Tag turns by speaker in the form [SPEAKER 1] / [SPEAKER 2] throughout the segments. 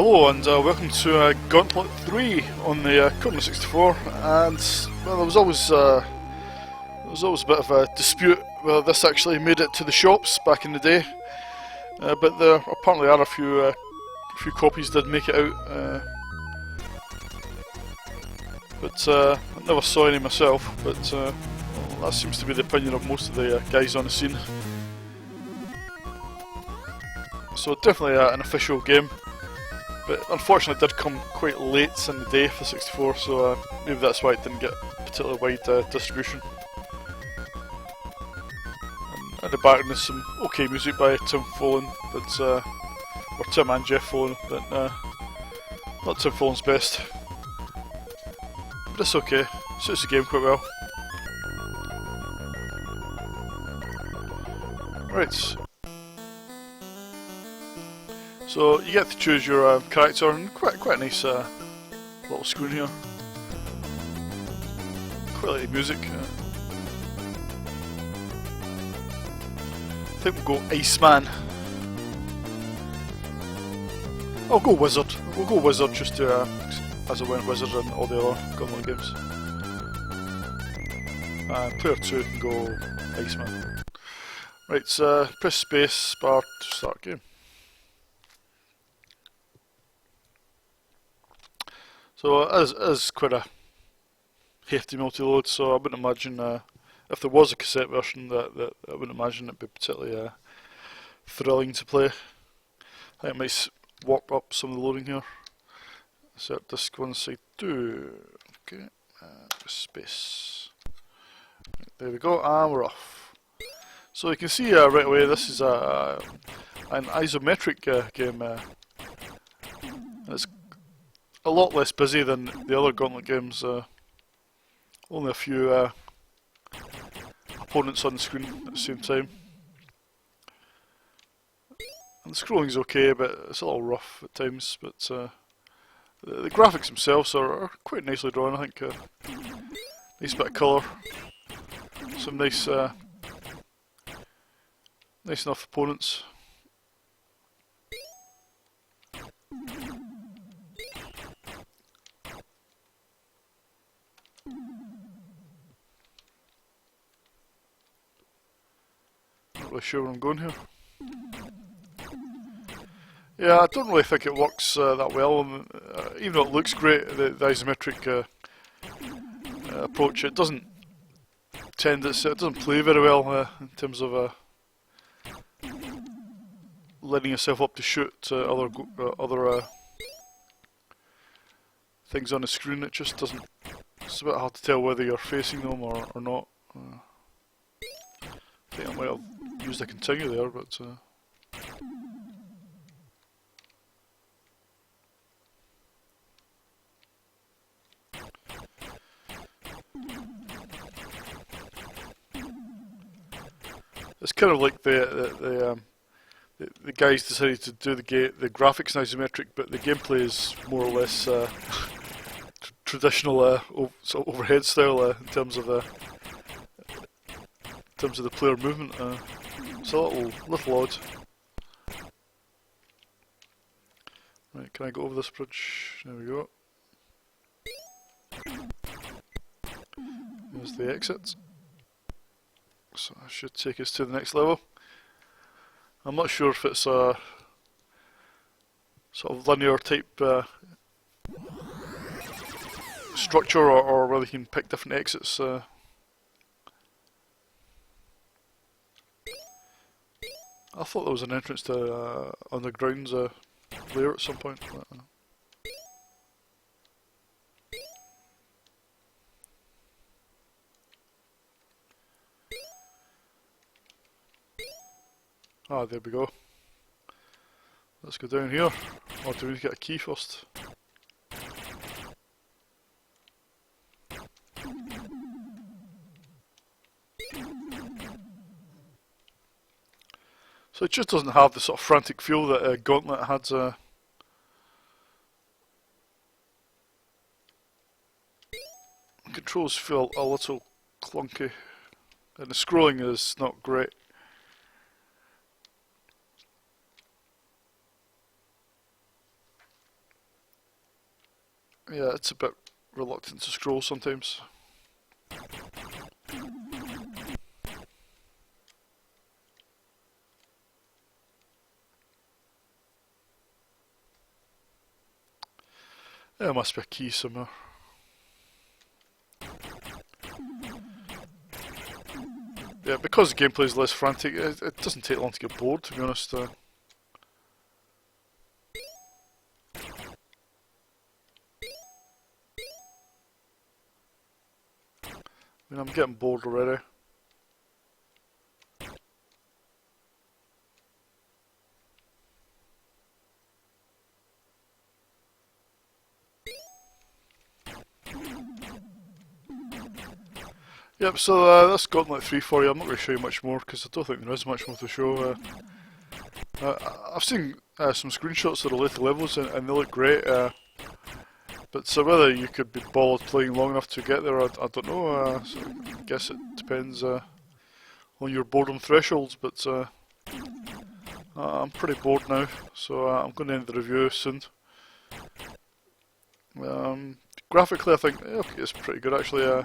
[SPEAKER 1] Hello and welcome to Gauntlet III on the C64, and well, there was always a bit of a dispute whether this actually made it to the shops back in the day, but there apparently are a few copies did make it out, but I never saw any myself, but well, that seems to be the opinion of most of the guys on the scene. So definitely an official game. But unfortunately it did come quite late in the day for 64, so maybe that's why it didn't get particularly wide distribution. And at the back there's some okay music by Tim Follin, but, or Tim and Jeff Follin, but not Tim Follin's best. But it's okay, suits the game quite well. Right. So you get to choose your character, and quite a nice little screen here. Quite like the music. I think we'll go Iceman. I'll go Wizard. We'll go Wizard just to, as I went Wizard in all the other Gauntlet games. Player 2 can go Iceman. Right, press space bar to start game. So it is quite a hefty multi-load, so I wouldn't imagine, if there was a cassette version, that I wouldn't imagine it'd be particularly thrilling to play. I think it might warp up some of the loading here. Insert disc 1 side 2, okay, space. There we go, and we're off. So you can see right away this is an isometric game, and it's a lot less busy than the other Gauntlet games. Only a few opponents on the screen at the same time. And the scrolling is okay, but it's a little rough at times. But the graphics themselves are quite nicely drawn, I think. Nice bit of colour. Some nice enough opponents. Not really sure where I'm going here. Yeah, I don't really think it works that well, even though it looks great, the isometric approach, it doesn't play very well in terms of letting yourself up to shoot other things on the screen. It just doesn't. It's a bit hard to tell whether you're facing them or not. I think I might have used a continue there, but it's kind of like the guys decided to do the graphics in isometric, but the gameplay is more or less traditional sort of overhead style in terms of the player movement. It's a little odd. Right, can I go over this bridge? There we go. There's the exit. So that should take us to the next level. I'm not sure if it's a sort of linear type structure or whether you can pick different exits. I thought there was an entrance to underground's layer at some point. Ah, there we go. Let's go down here. Or do we need to get a key first? So it just doesn't have the sort of frantic feel that Gauntlet had. The controls feel a little clunky, and the scrolling is not great. yeah, it's a bit reluctant to scroll sometimes. There must be a key somewhere. Yeah, because the gameplay is less frantic, it doesn't take long to get bored, to be honest. I mean, I'm getting bored already. Yep, so that's Gauntlet 3 for you. I'm not going to show you much more because I don't think there is much more to show. I've seen some screenshots of the later levels and they look great, but so whether you could be bothered playing long enough to get there, I don't know. So I guess it depends on your boredom thresholds, but I'm pretty bored now, so I'm going to end the review soon. Graphically, I think okay, it's pretty good actually.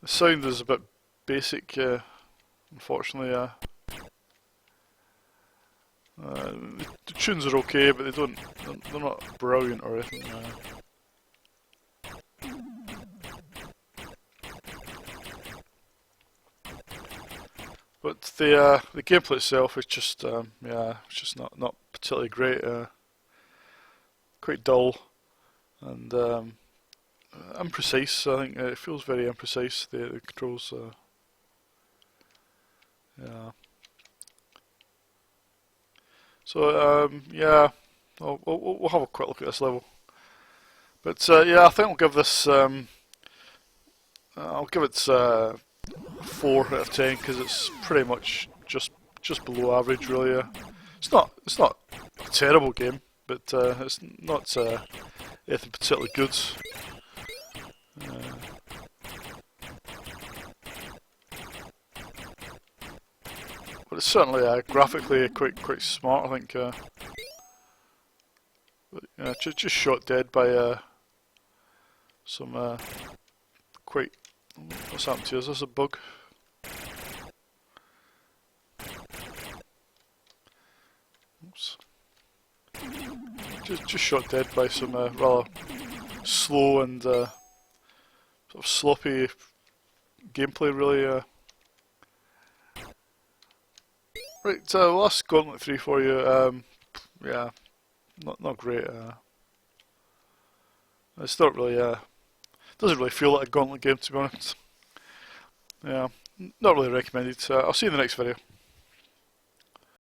[SPEAKER 1] The sound is a bit basic, unfortunately. The tunes are okay, but they're not brilliant or anything. But the gameplay itself is just yeah, it's just not particularly great. Quite dull and imprecise. I think it feels very imprecise. The controls. Yeah. So yeah, we'll have a quick look at this level. But yeah, I think I'll give this. I'll give it 4 out of 10 because it's pretty much just below average, really. It's not a terrible game, but it's not anything particularly good. But it's certainly graphically quite smart, I think. But, just shot dead by some quite. What's happened to you? Is this a bug? Oops. Just shot dead by some rather slow and sort of sloppy gameplay, really. Right, last Gauntlet 3 for you. Yeah, not great. It's not really. Doesn't really feel like a Gauntlet game, to be honest. Yeah, not really recommended. I'll see you in the next video.